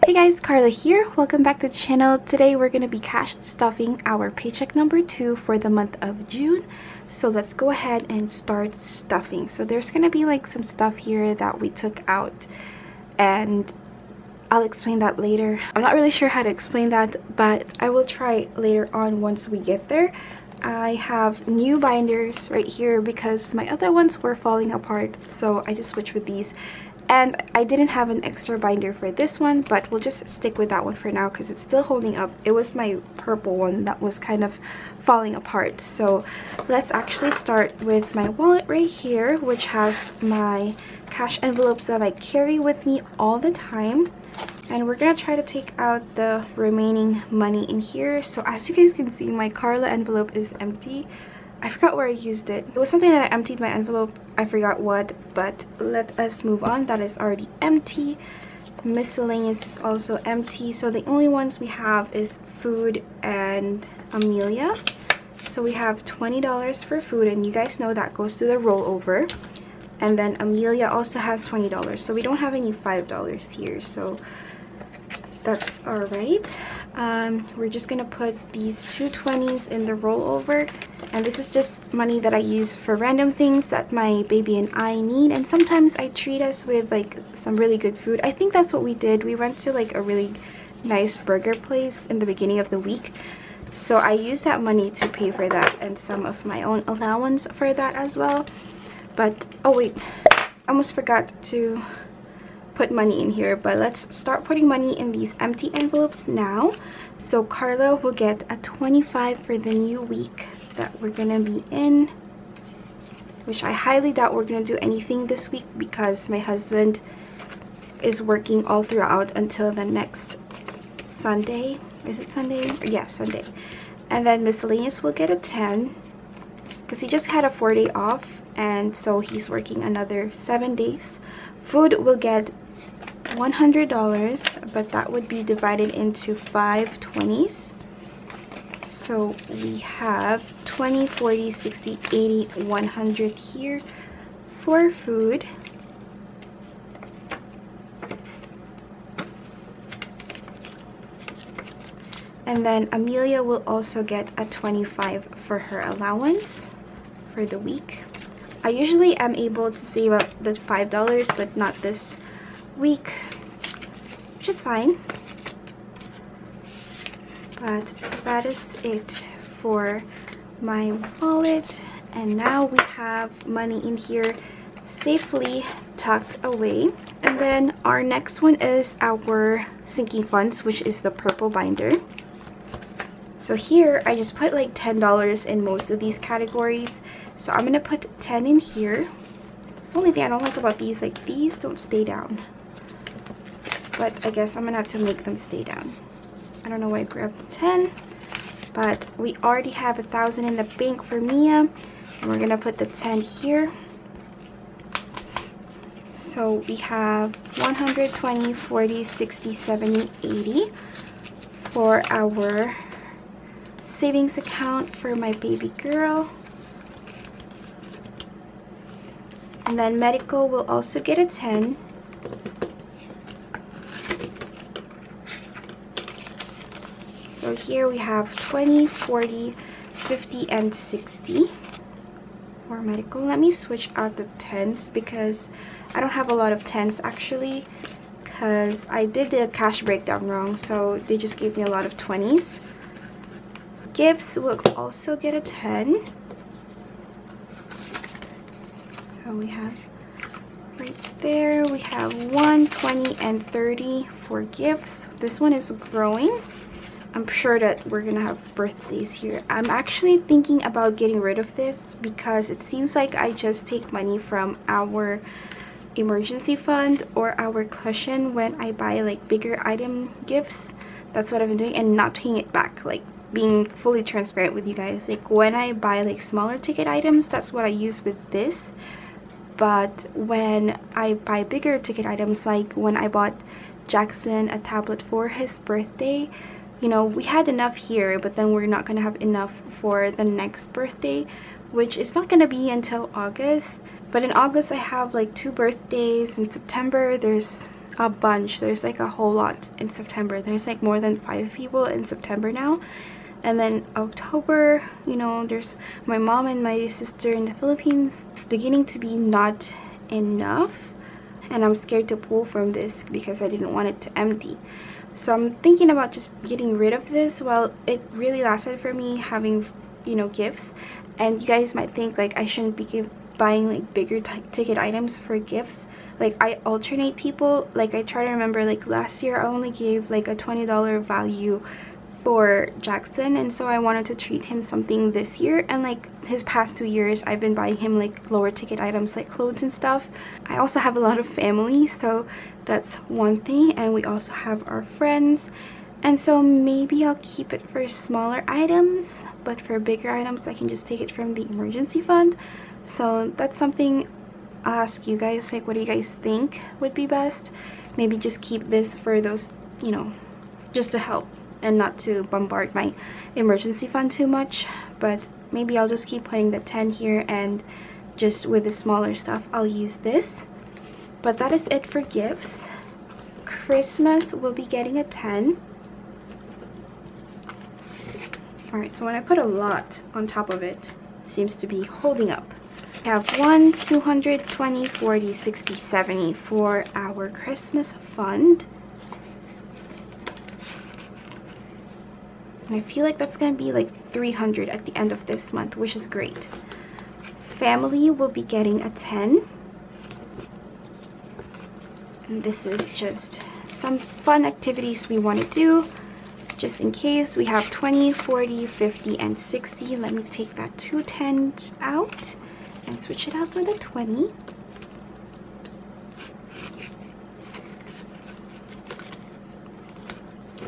Hey guys, Carla here. Welcome back to the channel. Today we're going to be cash stuffing our paycheck number 2 for the month of June. So let's go ahead and start stuffing. So there's going to be like some stuff here that we took out and I'll explain that later. I'm not really sure how to explain that, but I will try later on once we get there. I have new binders right here because my other ones were falling apart, so I just switched with these. And I didn't have an extra binder for this one, but we'll just stick with that one for now because it's still holding up. It was my purple one that was kind of falling apart. So let's actually start with my wallet right here, which has my cash envelopes that I carry with me all the time. And we're gonna try to take out the remaining money in here. So as you guys can see, my Carla envelope is empty. I forgot where I used it. It was something that I emptied my envelope. I forgot what, but let us move on. That is already empty. Miscellaneous is also empty. So the only ones we have is food and Amelia. So we have $20 for food, and you guys know that goes to the rollover. And then Amelia also has $20. So we don't have any $5 here. So that's all right. We're just gonna put these two 20s in the rollover, and this is just money that I use for random things that my baby and I need, and sometimes I treat us with like some really good food. I think that's what we did. We went to like a really nice burger place in the beginning of the week, so I used that money to pay for that and some of my own allowance for that as well. But oh wait, I almost forgot to put money in here, but let's start putting money in these empty envelopes now. So Carla will get a 25 for the new week that we're gonna be in, which I highly doubt we're gonna do anything this week because my husband is working all throughout until the next Sunday. Is it Sunday? Yeah, Sunday. And then miscellaneous will get a 10 because he just had a 4-day off, and so he's working another 7 days. Food will get $100, but that would be divided into 5 20s. So we have 20, 40, 60, 80, 100 here for food. And then Amelia will also get a 25 for her allowance for the week. I usually am able to save up the $5, but not this week, which is fine. But that is it for my wallet, and now we have money in here safely tucked away. And then our next one is our sinking funds, which is the purple binder. So here I just put like $10 in most of these categories, so I'm gonna put 10 in here. It's the only thing I don't like about these, like these don't stay down, but I guess I'm gonna have to make them stay down. I don't know why I grabbed the 10, but we already have 1,000 in the bank for Mia, and we're gonna put the 10 here. So we have 120, 40, 60, 70, 80 for our savings account for my baby girl. And then medical will also get a 10. So here we have 20, 40, 50, and 60 for medical. Let me switch out the 10s because I don't have a lot of 10s actually, because I did the cash breakdown wrong, so they just gave me a lot of 20s. Gifts will also get a 10. So we have right there, we have 1, 20, and 30 for gifts. This one is growing. I'm sure that we're gonna have birthdays here. I'm actually thinking about getting rid of this because it seems like I just take money from our emergency fund or our cushion when I buy like bigger item gifts. That's what I've been doing, and not paying it back. Like, being fully transparent with you guys, like when I buy like smaller ticket items, that's what I use with this. But when I buy bigger ticket items, like when I bought Jackson a tablet for his birthday, you know, we had enough here, but then we're not gonna have enough for the next birthday, which is not gonna be until August. But in August I have like 2 birthdays. In September there's a bunch. There's like a whole lot in September. There's like more than 5 people in September now. And then October, you know, there's my mom and my sister in the Philippines. It's beginning to be not enough, and I'm scared to pull from this because I didn't want it to empty. So I'm thinking about just getting rid of this. Well, it really lasted for me having, you know, gifts. And you guys might think like I shouldn't be buying like bigger ticket items for gifts. Like I alternate people. Like I try to remember, like last year I only gave like a $20 value for Jackson, and so I wanted to treat him something this year. And like his past 2 years I've been buying him like lower ticket items like clothes and stuff. I also have a lot of family, so that's one thing, and we also have our friends, and so maybe I'll keep it for smaller items, but for bigger items I can just take it from the emergency fund. So that's something I'll ask you guys, like what do you guys think would be best? Maybe just keep this for those, you know, just to help and not to bombard my emergency fund too much. But maybe I'll just keep putting the 10 here, and just with the smaller stuff I'll use this. But that is it for gifts. Christmas will be getting a 10. Alright, so when I put a lot on top of it, it seems to be holding up. We have 1, 200, 20, 40, 60, 70 for our Christmas fund. And I feel like that's going to be like 300 at the end of this month, which is great. Family will be getting a 10. And this is just some fun activities we want to do, just in case. We have 20, 40, 50, and 60. Let me take that 2 10s out and switch it out for the 20.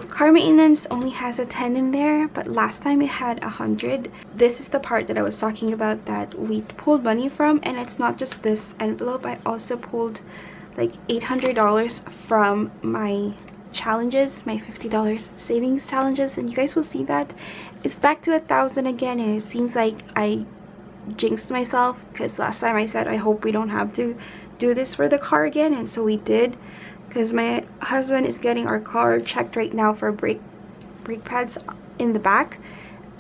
Car maintenance only has a 10 in there, but last time it had 100. This is the part that I was talking about that we pulled money from, and it's not just this envelope. I also pulled like $800 from my challenges, my $50 savings challenges, and you guys will see that it's back to 1,000 again. And it seems like I jinxed myself, because last time I said I hope we don't have to do this for the car again, and so we did. Because my husband is getting our car checked right now for brake pads in the back,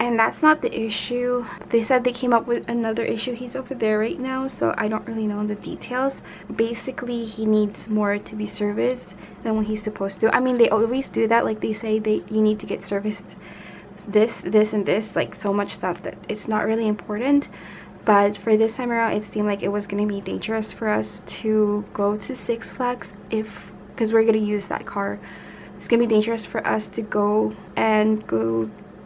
and that's not the issue. They said they came up with another issue. He's over there right now, so I don't really know the details. Basically, he needs more to be serviced than what he's supposed to. I mean, they always do that. Like they say you need to get serviced this, and this, like so much stuff that it's not really important. But for this time around, it seemed like it was going to be dangerous for us to go to Six Flags because we're going to use that car. It's going to be dangerous for us to go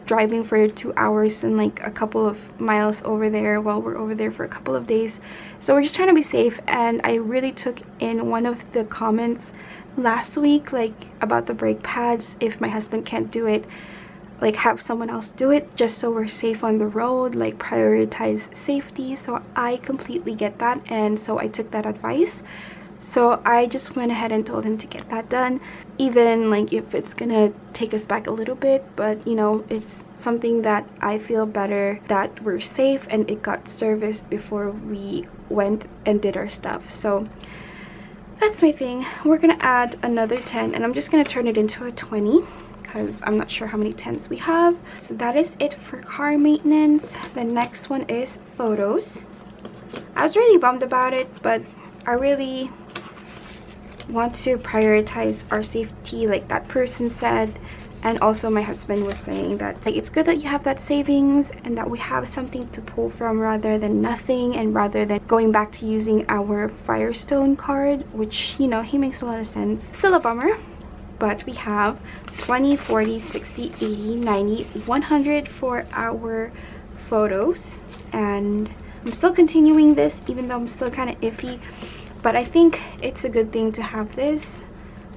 driving for 2 hours and like a couple of miles over there while we're over there for a couple of days. So we're just trying to be safe. And I really took in one of the comments last week, like about the brake pads. If my husband can't do it, like have someone else do it, just so we're safe on the road, like prioritize safety. So I completely get that, and so I took that advice. So I just went ahead and told him to get that done, even like if it's gonna take us back a little bit. But you know, it's something that I feel better that we're safe and it got serviced before we went and did our stuff. So that's my thing. We're gonna add another 10, and I'm just gonna turn it into a 20 because I'm not sure how many 10s we have. So that is it for car maintenance. The next one is photos. I was really bummed about it, but I really want to prioritize our safety, like that person said. And also my husband was saying that like it's good that you have that savings and that we have something to pull from rather than nothing, and rather than going back to using our Firestone card, which, you know, he makes a lot of sense. Still a bummer, but we have 20, 40, 60, 80, 90, 100 for our photos. And I'm still continuing this, even though I'm still kind of iffy. But I think it's a good thing to have this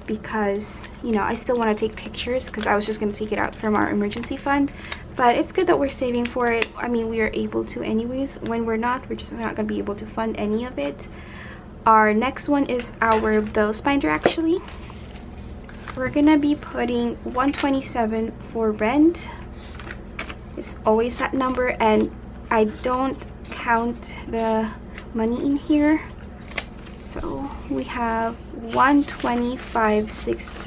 because, you know, I still want to take pictures because I was just going to take it out from our emergency fund. But it's good that we're saving for it. I mean, we are able to anyways. When we're not, we're just not going to be able to fund any of it. Our next one is our bills binder, actually. We're going to be putting 127 for rent. It's always that number, and I don't count the money in here. So So we have 125,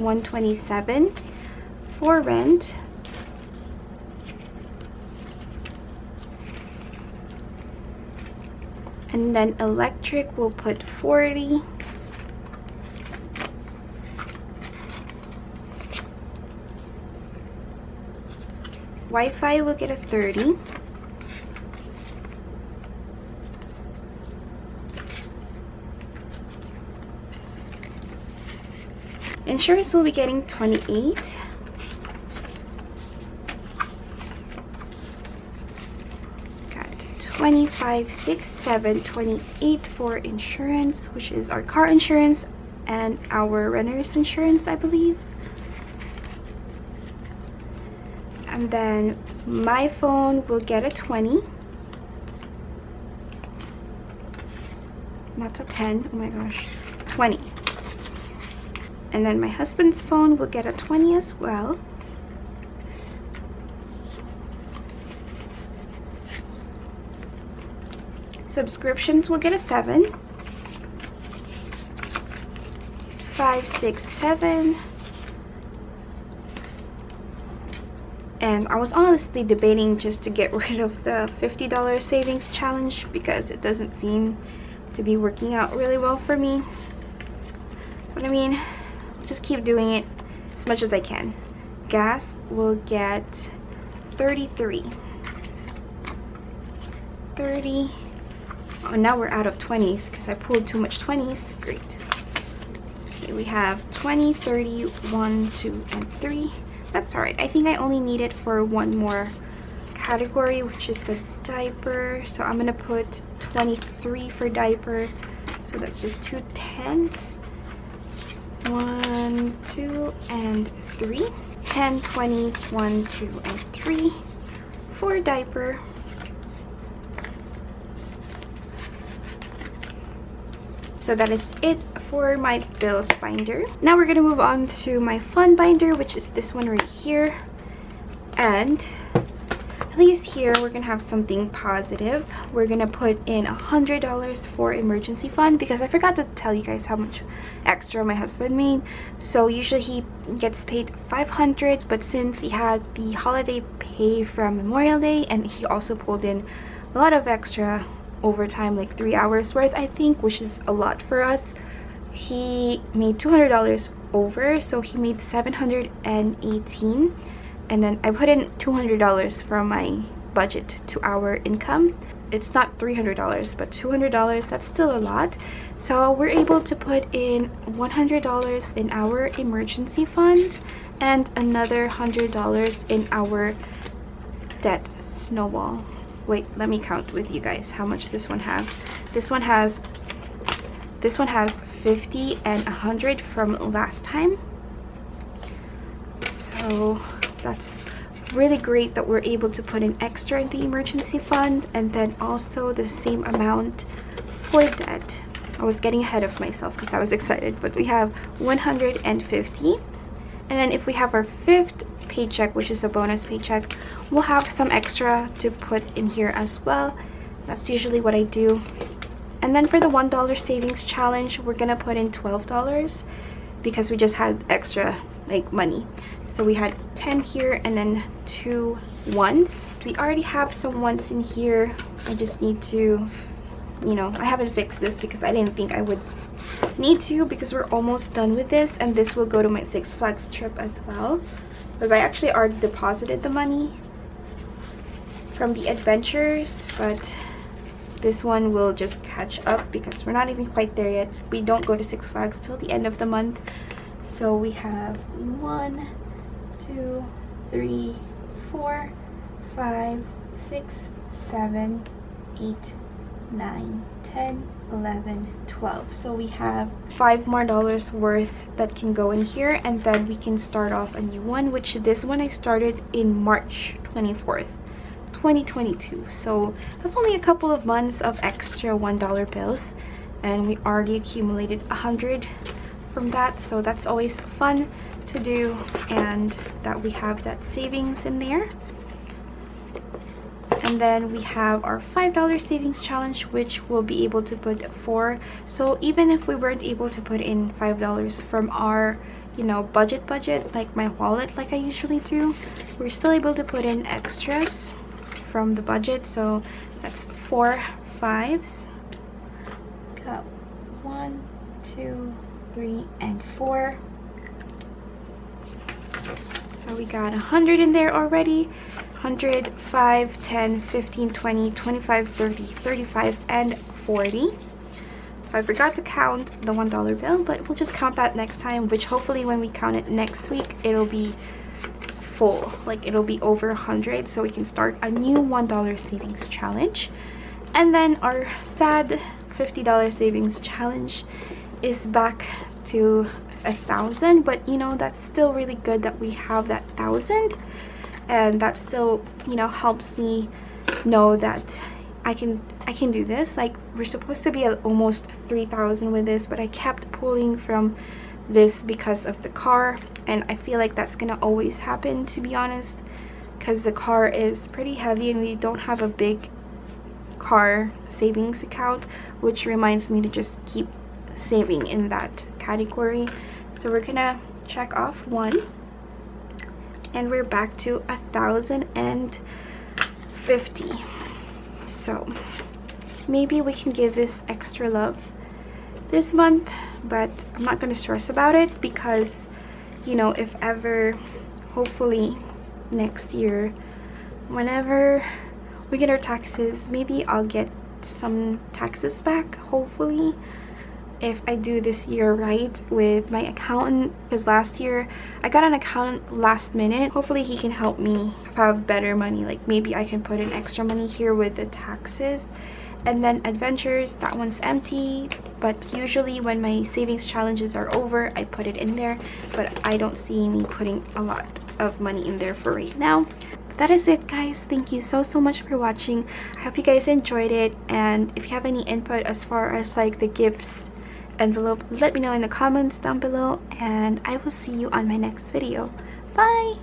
127 for rent. And then electric we'll put 40. Wi-Fi will get a 30. Insurance will be getting 28. Got 25, 6, 7, 28 for insurance, which is our car insurance and our renter's insurance, I believe. And then my phone will get a 20. That's a 10. Oh my gosh. 20. And then my husband's phone will get a 20 as well. Subscriptions will get a 7. 5, 6, 7. And I was honestly debating just to get rid of the $50 savings challenge because it doesn't seem to be working out really well for me. But I mean, just keep doing it as much as I can. Gas will get 33. 30. Oh, now we're out of 20s because I pulled too much 20s. Great. Okay, we have 20, 30, 1, 2, and 3. That's alright. I think I only need it for one more category, which is the diaper. So I'm gonna put 23 for diaper. So that's just 2 10s. 1, 2, and 3. 10, 20, 1, 2, and 3 for diaper. So that is it for my bills binder. Now we're gonna move on to my fun binder, which is this one right here. And at least here we're gonna have something positive. We're gonna put in $100 for emergency fund because I forgot to tell you guys how much extra my husband made. So usually he gets paid $500, but since he had the holiday pay from Memorial Day and he also pulled in a lot of extra overtime, like 3 hours worth, I think, which is a lot for us, he made $200 over, so he made $718. And then I put in $200 from my budget to our income. It's not $300, but $200, that's still a lot. So we're able to put in $100 in our emergency fund and another $100 in our debt snowball. Wait, let me count with you guys how much this one has. This one has 50 and 100 from last time. So that's really great that we're able to put in extra in the emergency fund, and then also the same amount for debt. I was getting ahead of myself because I was excited, but we have 150. And then if we have our 5th paycheck, which is a bonus paycheck, we'll have some extra to put in here as well. That's usually what I do. And then for the $1 savings challenge, we're gonna put in $12 because we just had extra like money. So we had 10 here and then 2 ones. We already have some ones in here. I just need to, you know, I haven't fixed this because I didn't think I would need to, because we're almost done with this, and this will go to my Six Flags trip as well, because I actually already deposited the money from the adventures, but this one will just catch up because we're not even quite there yet. We don't go to Six Flags till the end of the month. So we have 1, 2, 3, 4, 5, 6, 7, 8, 9, 10, 11, 12. So we have $5 more worth that can go in here, and then we can start off a new one, which this one I started in March 24th, 2022. So that's only a couple of months of extra $1 bills, and we already accumulated 100 from that. So that's always fun to do, and that we have that savings in there. And then we have our $5 savings challenge, which we'll be able to put 4. So even if we weren't able to put in $5 from our, you know, budget, like my wallet, like I usually do, we're still able to put in extras from the budget. So that's 4 5s. Got 1, 2, 3, and 4. So we got 100 in there already. 100, 5, 10, 15, 20, 25, 30, 35, and 40. So I forgot to count the $1 bill, but we'll just count that next time, which hopefully when we count it next week, it'll be full. Like it'll be over 100, so we can start a new $1 savings challenge. And then our sad $50 savings challenge is back to 1,000, but you know, that's still really good that we have that 1,000. And that still, you know, helps me know that I can do this. Like we're supposed to be at almost 3,000 with this, but I kept pulling from this because of the car, and I feel like that's gonna always happen, to be honest, because the car is pretty heavy and we don't have a big car savings account, which reminds me to just keep saving in that category. So we're gonna check off 1. And we're back to 1,050. So maybe we can give this extra love this month, but I'm not going to stress about it because, you know, if ever, hopefully next year, whenever we get our taxes, maybe I'll get some taxes back, hopefully, if I do this year right with my accountant, because last year I got an accountant last minute. Hopefully he can help me have better money, like maybe I can put in extra money here with the taxes. And then adventures, that one's empty, but usually when my savings challenges are over, I put it in there, but I don't see me putting a lot of money in there for right now. That is it, guys. Thank you so much for watching. I hope you guys enjoyed it, and if you have any input as far as like the gifts envelope, let me know in the comments down below, and I will see you on my next video. Bye.